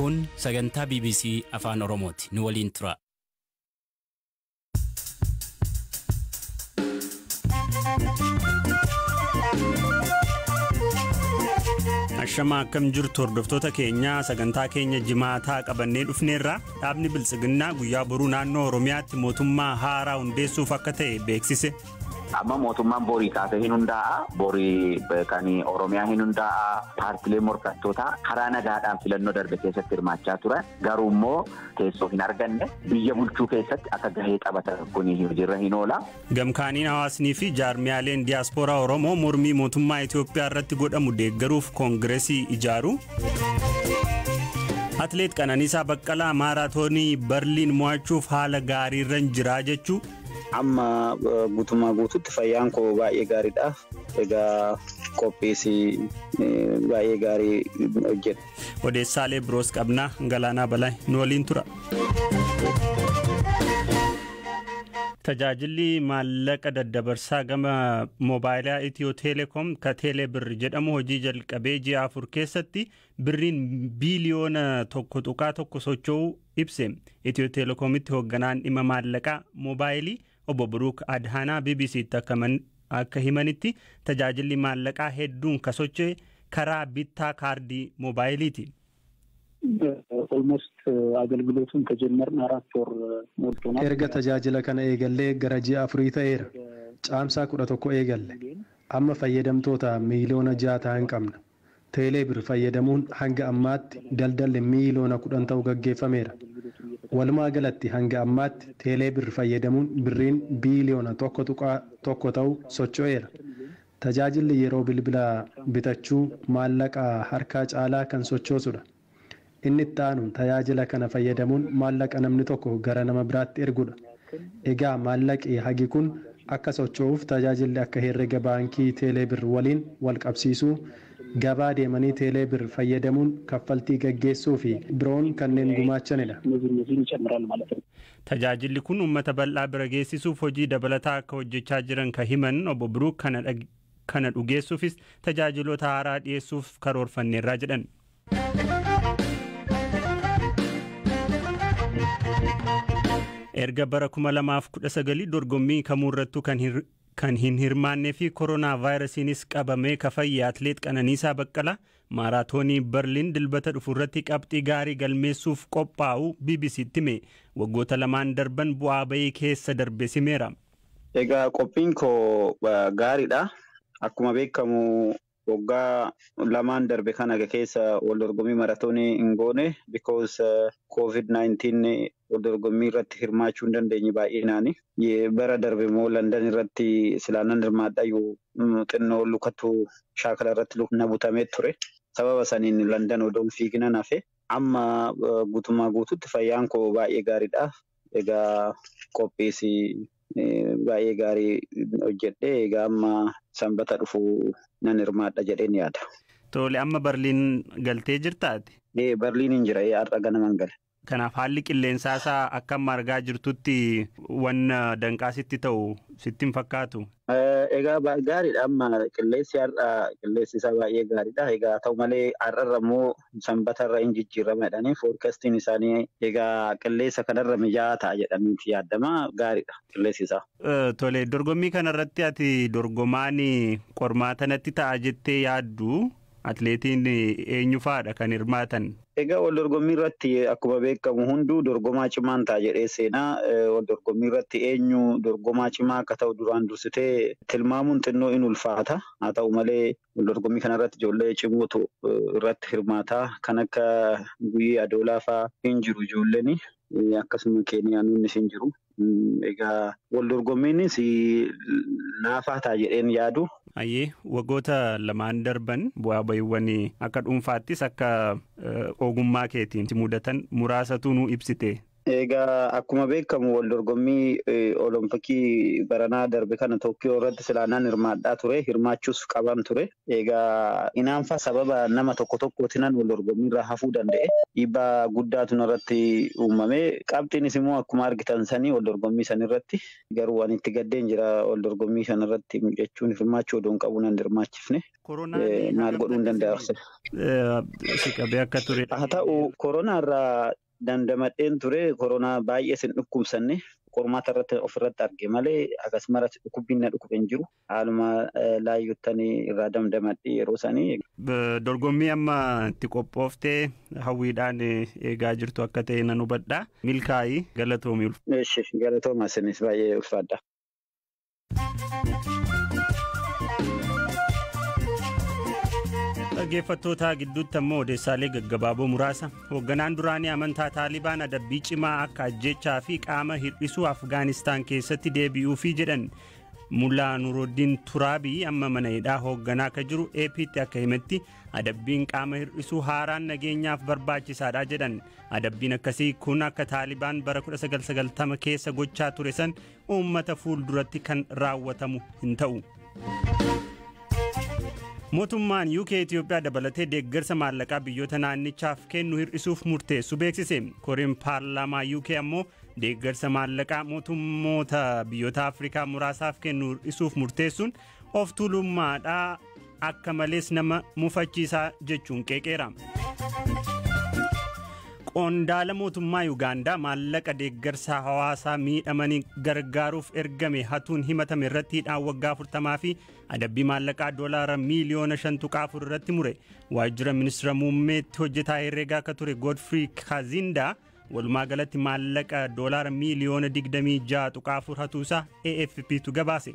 Kun sagantaa BBC Afaan Oromooti. Nu waliin tura. Ashama akkam jirtu hordoftoota keenya sagantaa keenya jimaataa qabannee dhufneerra dhaabni biltsiginnaa guyyaa boruu naannoo Oromiyaatti mootummaa haaraa hundeessuuf akka ta'e beeksise. Amma mootummaan borii kaasee hin hundaa'a. Borii kan Oromiyaa hin hundaa'a. Paartilee morkattootaa karaa nagaadhaan filannoo darbe keessatti hirmaachaa turan. Garuu immoo teessoo hin arganne biyya bulchuu keessatti akka gahee taphatan kun hojiirra hin oola. Gamkaaniin hawaasnii fi jaarmiyaaleen diyaaspooraa Oromoo mormii mootummaa Itoophiyaa irratti godhamu deeggaruuf koongireesii ijaaru. Atleet Qananiisaa Baqqalaa maaraatoonii Berliin mo'achuuf haala gaariirra jira jechuu. Amma guutumaa guutuutti fayyaan koo baay'ee gaariidha. Egaa qophiisi baay'ee gaarii hojjedha. Odeessaalee biroos qabnaa Galaanaa Balaa nu waliin tura. Tajaajilli maallaqa daddabarsaa gama moobaayilaa Itiyoo Teleekoom ka Teeleebir jedhamu hojii jalqabee ji'a 4 keessatti birriin biiliyoona 1.1 socho'uu ibse. Itiyoo Teleekoomitti hoogganaan dhimma maallaqaa moobaayilii Obbo Buruuk Adhaanaa BBC'tti akka himanitti tajaajilli maallaqaa hedduun ka socho'e karaa bittaa kaardii moobaayiliiti. Almost agalgilootun kaጀመርን 4 ወር ሞልቶናል. Erga tajaajila kana eegallee gara ji'a 4 ta'eera. Caamsaa 11 eegalle. Amma fayyadamtoota miiliyoona 6 ta'an qabna. Teeleebir fayyadamuun hanga ammaatti daldalli miiliyoona 10 ta'u gaggeeffameera. Walumaa galatti hanga ammaatti Teeleebir fayyadamuun birriin biiliyoona 1.1 ta'u socho'eera. Tajaajilli yeroo bilbila bitachuu maallaqa harkaa caalaa kan sochoosudha. Inni itti aanu tajaajila kana fayyadamuun maallaqa namni tokko gara nama biraatti ergudha. Egaa maallaqi hagi kun akka socho'uuf tajaajilli akka herrega baankii Teeleebir waliin wal qabsiisuu gabaa deemanii Teeleebir fayyadamuun kaffaltii gaggeessuu fi biroon kanneen gumaachanidha. Tajaajilli kun uummata bal'aa bira geessisuuf hojii dabalataa akka hojjechaa jiran ka himan Obbo Buruuk kana dhugeessuufis tajaajiloota haaraa dhiyeessuuf karoorfanneerraa jedhan. Erga bara 2019 dorgommii kamuurrattuu kan hin hirmaannee fi koronaa vaayirasiinis qabamee ka fayye Atleet Qananiisaa Baqqalaa maaraatoonii Berliin dilbata dhufurratti qabxii gaarii galmeessuuf qophaa'u BBC'tti hime. Waggoota lamaan darban bu'aa bayii keessa darbe simeera. Egaa qophiin koo gaariidha. Akkuma beekamu waggaa lamaan darbe kana keessa wal dorgommii maaraatoonii hin goone because COVID-19 wal dorgommii irratti hirmaachuu hin dandeenye baay'inaani. Bara darbe immoo London irratti silaanan hirmaadhayyuu xinnoo lukatu shaakala irratti na butamee ture. Sababa saniin London odoon fiignan hafe amma guutumaa guutuutti fayyaan koo baay'ee gaariidha. Egaa qophiisi baay'ee gaarii hojjedhe. Egaa amma sanbata dhufu nan hirmaadha jedheen yaada. Tole amma Berliin galtee jirtaati? Berliin hin jira har'a ganaman gale. Kanaaf haalli qilleensaa isaa akkam argaa jirtutti wanna danqaasitti ta'u sitti hin fakkaatu? Egaa gaariidha amma qilleensi har'a qilleensi isaa baay'ee gaariidha. Egaa ta'u malee har'arra immoo sanbatarra hin jijjiiramadhanii foorkaastiin isaanii egaa qilleensa kanarra mijaa'aa ta'a jedhaniiti yaadama. Gaariidha qilleensi isaa. Tole dorgommii kanarratti ati dorgomaan qormaatanatti ta'a jettee yaaddu? Atleetiin eenyu faadha kan hirmaatan? Egaa wal dorgommii irratti akkuma beekamu hunduu dorgomaa cimaan ta'a jedhee seenaa. Wal dorgommii irratti eenyu dorgomaa cimaa akka ta'u duraan dursitee tilmaamuun xinnoo in ulfaata. Haa ta'u malee wal dorgommii kanarratti ijoollee cimootu irratti hirmaata. Kan akka Guyyee Adoolaa fa'aa hin jiru ijoolleen. Akkasuma Keeniyaanonnis hin jiru. Egaa wal dorgommiinis naafaa ta'a jedheen yaadu. Ayyee waggoota lamaan darban bu'aa bayiiwwan akka dhuunfaattis akka ogummaa keetiin mudatan muraasatu nu ibsite. Egaa akkuma beekamu wal dorgommii olompikii baranaa darbe kana Tookkiyoo irratti silaanaan hirmaadhaa ture. Hirmaachuus qaban ture. Egaa inaanfa sababa nama tokkootiin wal dorgommii irraa hafuu danda'e. Dhiibbaa guddaatu irratti uumame. Qabxiinis immoo akkuma argitan sanii wal dorgommii san irratti garuu waan itti gaddeen jira wal dorgommii san irratti jechuun hirmaachuu odoon qabu nan hirmaachifne. Maal godhuu hin danda'arse. Haa ta'u koronaa irraa dandamadheen ture. Koronaa baay'ee sin dhukkubsanne qormaata irratti ofirratti arge malee akkasumas dhukkubbiin dhukkub hin jiru. Haaluma laayyoottanii irraa dandamadhee yeroo sanii. Dorgommii amma itti qophooftee hawwiidhaan eegaa jirtu akka ta'e nan hubadha. Milkaa'ii galatoomi. Galatooma isinis baay'ee ulfaadha. Dhaggeeffattoota gidduutti ammoo odeessaalee gaggabaaboo muraasa. Hoogganaan duraanii amantaa Taalibaan adabbii cimaa akka ajjechaa fi qaama hir'isuu Afgaanistaan keessatti deebi'uufi jedhan. Mullaa Nuruddin Turaabii amma mana hidhaa hoogganaa akka jiru AP'tti akka himetti adabbiin qaama hir'isuu haaraan nageenyaaf barbaachisaadha jedhan. Adabbiin akkasii kun akka Taalibaan bara 1990 keessa gochaa ture san uummata fuulduratti kan raawwatamu hin ta'u. Mootummaan UK Itoophiyaa dabalatee deeggarsa maallaqaa biyyoota naannichaaf kennu hir'isuuf murteessu beeksise. Koreen paarlaamaa UK ammoo deeggarsa maallaqaa mootummoota biyyoota Afrikaa muraasaaf kennu hir'isuuf murteessuun of tuulummaadhaa akka malees nama mufachiisaa jechuun qeeqeera. Qondaala mootummaa Yuugaandaa maallaqa deeggarsa hawaasaa miidhamanii gargaaruuf ergame hatuun himatame irratti hidhaan waggaa 40 fi adabbii maallaqaa $5 miiliyoona 5.4 irratti mure. Waajjira ministeera muummeetti hojjetaa herreegaa akka ture Godfrey Kazindaa walumaa galatti maallaqa $26 miiliyoona 26.4 hatuusaa AFP'tu gabaase.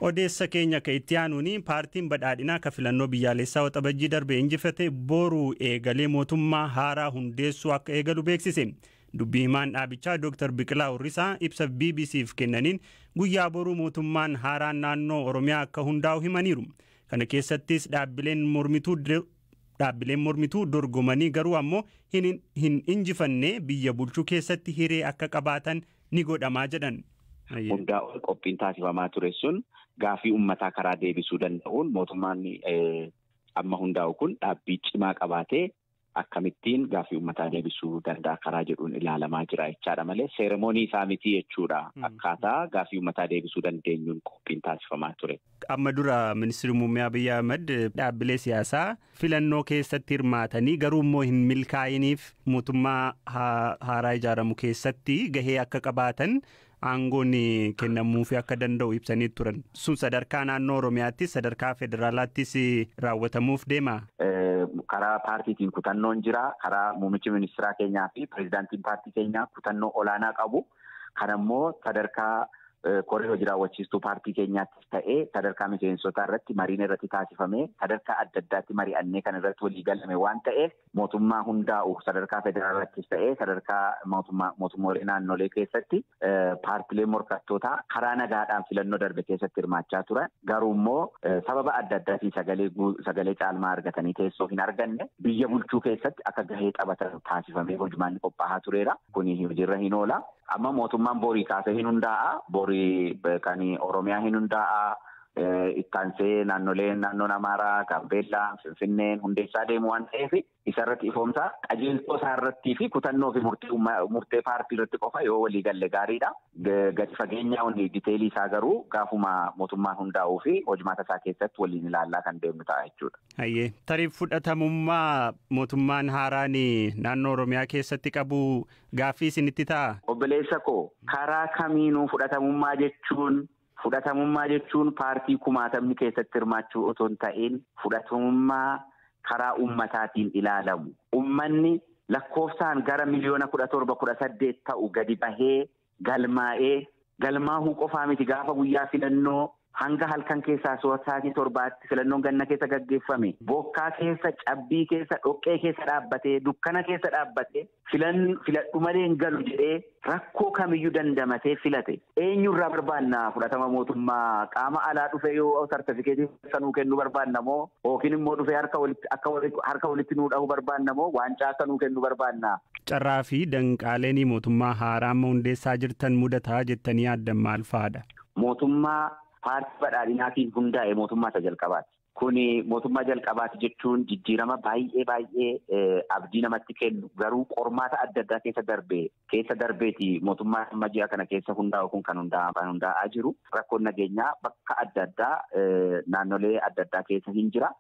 Odeessa keenya ka itti aanuuni paartiin badhaadhinaa ka filannoo biyyaalessaa waxabajjii darbe injifate boruu eegalee mootummaa haaraa hundeessuu akka eegalu beeksise. Dubbii himaan dhaabichaa Dr. Biqilaa Urrisaa ibsa BBC'f kennaniin guyyaa boruu mootummaan haaraan naannoo Oromiyaa akka hundaa'u himaniiru. Kana keessattis dhaabbileen mormituu dorgomanii garuu ammoo hin injifanne biyya bulchuu keessatti hiree akka qabaatan ni godhamaa jedhan. Hundaa'uun qophiin taasifamaa ture sun gaafii uummataa karaa deebisuu danda'uun mootummaan amma hundaa'u kun dhaabbii cimaa qabaatee akkamittiin gaafii uummataa deebisuu danda'a karaa jedhuun ilaalamaa jira jechaadha malee seeremoonii isaa miti jechuudha. Akkaataa gaafii uummataa deebisuu dandeenyuun qophiin taasifamaa ture. Amma dura ministeerri muummee Abiy Ahmed dhaabbilee siyaasaa filannoo keessatti hirmaatanii garuu immoo hin milkaa'iniif mootummaa haaraa ijaaramu keessatti gahee akka qabaatan aangoon kennamuufi akka danda'u ibsanii turan. Sun sadarkaa naannoo Oromiyaattis sadarkaa federaalaattis raawwatamuuf deema. Karaa paartiitiin kutannoon jira. Karaa muummichi ministeeraa keenyaa fi pirezidaantiin paartii keenyaa kutannoo olaanaa qabu. Kanammoo sadarkaa koree hojii raawwachiistuu paartii keenyaattis ta'ee sadarkaa miseensotaa irratti mariin irratti taasifame sadarkaa adda addaatti mari'annee kan irratti walii galame waan ta'eef mootummaa hundaa'u sadarkaa federaalaattis ta'ee sadarkaa mootummoolee naannolee keessatti paartilee morkattootaa karaa nagaadhaan filannoo darbe keessatti hirmaachaa turan garuu immoo sababa adda addaatiin sagalee caalmaa argatanii teessoo hin arganne biyya bulchuu keessatti akka gahee taphatan taasifamee hojimaanni qophaa'aa tureera. Kuni hojiirra hin oola. Amma mootummaan borii kaasee hin hundaa'a. Borii kan Oromiyaa hin hundaa'a. Ittaansee naannoon Amaaraa, Gaambeellaa, Finfinneen hundeessaa deemu waan ta'eef isarratti ifoomsaa qajeeltoo isaa irrattii fi kutannoo fi murtee paartii irratti qofa yoo walii galle gaariidha. Gadi fageenyaan diteelii isaa garuu gaafuma mootummaan hundaa'uu fi hojimaata isaa keessatti waliin ilaallaa kan deemnu ta'a jechuudha. Hayyee tarii fudhatamummaa mootummaan haaraan naannoo Oromiyaa keessatti qabu gaaffii isinitti ta'a? Obboleessa koo karaa kamiinuu Fudhatamummaa jechuun paartii kumaatamni keessatti hirmaachuu otoo hin ta'in fudhatamummaa karaa ummataatiin ilaalamu. Ummanni lakkoofsaan gara miliyoona 17-18 ta'u gadi bahee galmaa'uu qofaa miti gaafa guyyaa filannoo hanga halkan keessaa sa'aatii 7tti filannoon ganna keessa gaggeeffame bokkaa keessa cabbii keessa dhoqqee keessa dhaabbatee dukkana keessa dhaabbatee filadhu malee hin galu jedhee rakkoo kamiyyuu dandamatee filate eenyurraa barbaanna fudhatama mootummaa qaama alaa dhufe yoo sartifikeetii sanuu kennu barbaanna moo yookiin immoo dhufe harka walitti nuu dhahu barbaanna moo waancaa sanuu kennu barbaanna. Carraa fi danqaaleen mootummaa haaraa amma hundeessaa jirtan mudataa jettanii yaaddan maal fa'aadha? Mootummaa paartii badhaadhinaatiin hundaa'e mootummaa isa jalqabaati. Kuni mootummaa jalqabaati jechuun jijjiirama baay'ee abdii namatti kennu garuu qormaata adda addaa keessa darbeeti mootummaa amma ji'a kana keessa hundaa'u kun kan hundaa'aa jiru. Rakkoon nageenyaa bakka adda addaa naannolee adda addaa keessa hin jira.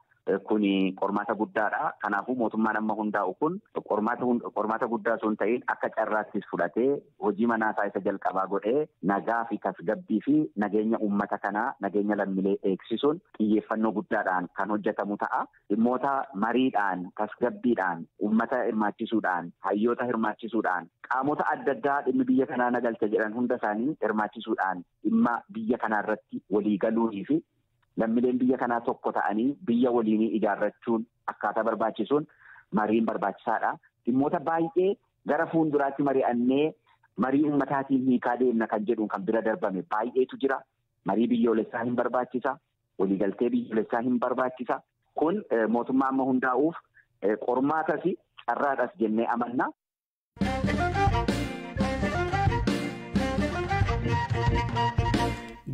Kuni qormaata guddaadha. Kanaafuu mootummaan amma hundaa'u kun qormaata guddaa osoo hin ta'in akka carraattis fudhatee hojii manaasaa isa jalqabaa godhee nagaa fi tasgabbii fi nageenya uummata kanaa nageenya lammiilee eegsisuun xiyyeeffannoo guddaadhaan kan hojjetamu ta'a. Dhimmoota mariidhaan tasgabbiidhaan uummata hirmaachisuudhaan hayyoota hirmaachisuudhaan qaamota adda addaa dhimmi biyya kanaa nagalcha jedhan hunda isaanii hirmaachisuudhaan dhimma biyya kanaa irratti waliigaluunii fi lammiileen biyya kanaa tokko ta'anii biyya waliinii ijaarrachuun akkaataa barbaachisuun mariin barbaachisaadha. Dhimmoota baay'ee gara fuulduraatti mari'annee marii uummataatiin hiikaa deemna kan jedhuun kan bira darbame baay'eetu jira. Marii biyyoolessaa hin barbaachisa. Waliigaltee biyyoolessaa hin barbaachisa. Kun mootummaa amma hundaa'uuf qormaatas carraadhas jennee amanna.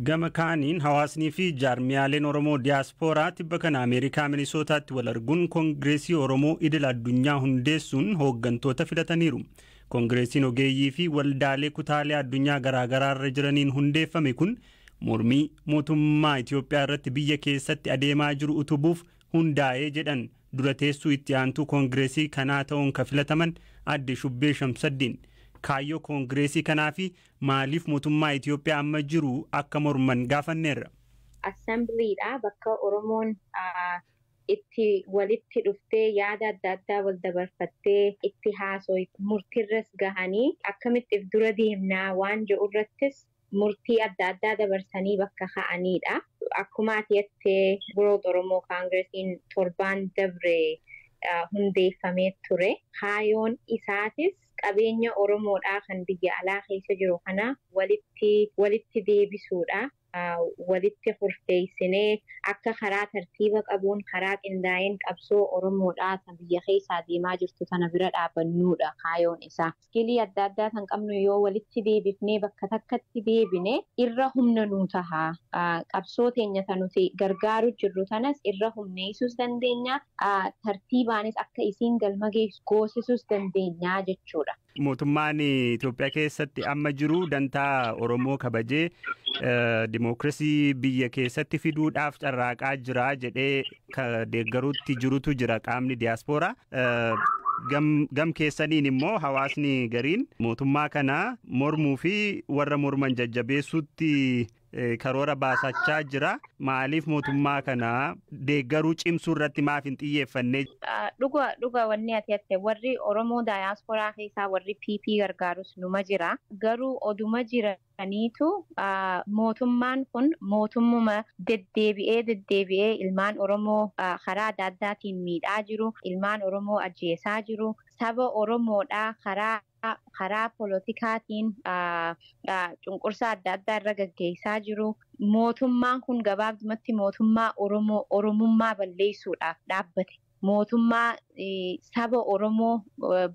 Gama kaaniin hawaasnii fi jaarmiyaaleen Oromoo diyaaspooraa tibba kana Ameerikaa Minisootaatti wal arguun Koongireesii Oromoo idil addunyaa hundeessuun hooggantoota filataniiru. Koongireesiin ogeeyyii fi waldaalee kutaalee addunyaa garaagaraa irra jiraniin hundeeffame kun mormii mootummaa Itoophiyaa irratti biyya keessatti adeemaa jiru utubuuf hundaa'ee jedhan dura teessuu itti aantuu Koongireesii kanaa ta'uun kan filataman Aadde Shubbee Shamsaddiin. Kaayyoo koongireesii kanaa fi maaliif mootummaa Itoophiyaa amma jiru akka morman gaafanneerra. Assembliidha bakka Oromoon itti walitti dhuftee yaada adda addaa wal dabarfattee itti haasoo murtiirras gahanii akkamitti dura deemnaa waan jedhu irrattis murtii adda addaa dabarsanii bakka ka'anidha. Akkuma ati jettee World Oromoo Koongireesiin torbaan dabre hundeeffamee ture. Kaayyoon isaatis qabeenya Oromoodhaa kan biyya alaa keessa jiru kana walitti deebisuudha. Walitti furteessinee akka karaa tartiiba qabuun karaa qindaa'een qabsoo Oromoodhaa kan biyya keessaa deemaa jirtu tana bira dhaabannuudha kaayyoon isaa. Iskilii adda addaa kan qabnu yoo walitti deebifnee bakka takkatti deebine irra humna nuu taha. Qabsoo teenya kan nuti gargaaru jirru tanas irra humneessuus dandeenya. Tartiibaanis akka isiin galma geessisuus dandeenya jechuudha. Mootummaan Itoophiyaa keessatti amma jiru dantaa Oromoo kabajee dimookiraasii biyya keessatti fiduudhaaf carraaqaa jira jedhee deeggaruutti jirutu jira qaamni diyaaspooraa. Gam keessaniin immoo hawaasni gariin mootummaa kana mormuu fi warra morman jajjabeessuutti karoora baasachaa jira. Maaliif mootummaa kana deeggaruu cimsuu irratti maaf hin xiyyeeffanne? Dhuga wanni ati jette warri Oromoo diyaaspooraa keessaa warri PP gargaarus numa jira. Garuu oduma jiraniitu mootummaan kun mootummuma deddeebi'ee ilmaan Oromoo karaa adda addaatiin miidhaa jiru, ilmaan Oromoo ajjeesaa jiru, saba Oromoodhaa karaa politikaatiin cunqursaa adda addaa irra gaggeessaa jiru. Mootummaan kun gabaabdumatti mootummaa Oromummaa balleessuudhaaf dhaabbate. Mootummaa saba Oromoo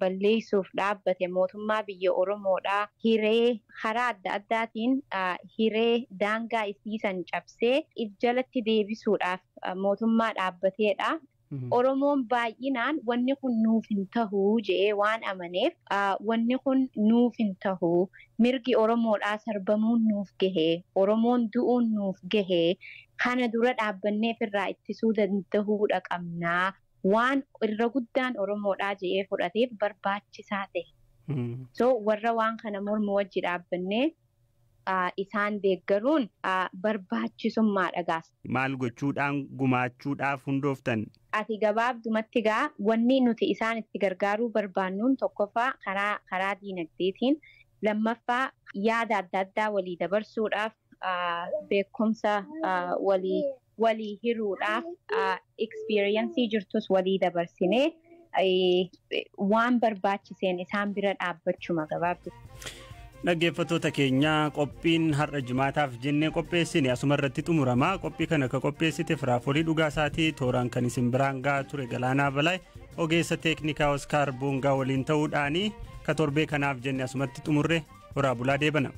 balleessuuf dhaabbate. Mootummaa biyya Oromoodhaa hiree karaa adda addaatiin hiree daangaa isiisan cabsee jalatti deebisuudhaaf mootummaa dhaabbateedha. Oromoon baay'inaan wanni kun nuuf hin tahu jedhee waan amaneef wanni kun nuuf hin tahu mirgi Oromoodhaa sarbamuun nuuf gahee Oromoon du'uun nuuf gahee kana dura dhaabbanneef irraa ittisuu danda'uudha qabnaa waan irra guddaan Oromoodhaa jedhee fudhateef barbaachisaa ta'e. So warra waan kana mormu wajji dhaabbannee isaan deeggaruun barbaachisummaadha gaas. Maal gochuudhaan gumaachuudhaaf hundooftan? Ati gabaabdumatti gaa wanni nuti isaan itti gargaaruu barbaannuun tokkoffaa karaa diinagdeetiin, lammaffaa yaada adda addaa walii dabarsuudhaaf beekumsa walii hiruudhaaf experience jirtus walii dabarsinee waan barbaachiseen isaan bira dhaabbachuma gabaabdu. Dhaggeeffattoota keenya qophiin har'a jimaataaf jennee qopheessine asuma irratti xumurama. Qophii kana akka qopheessite Firaafolii Dhugaasaatii tooraan kan isin biraan gahaa ture Galaanaa Balaa ogeessa teeknikaa Oskaar Boongaa waliin ta'uudhaanii ka torbee kanaaf jenne asumatti xumurre horaa bulaa deebana.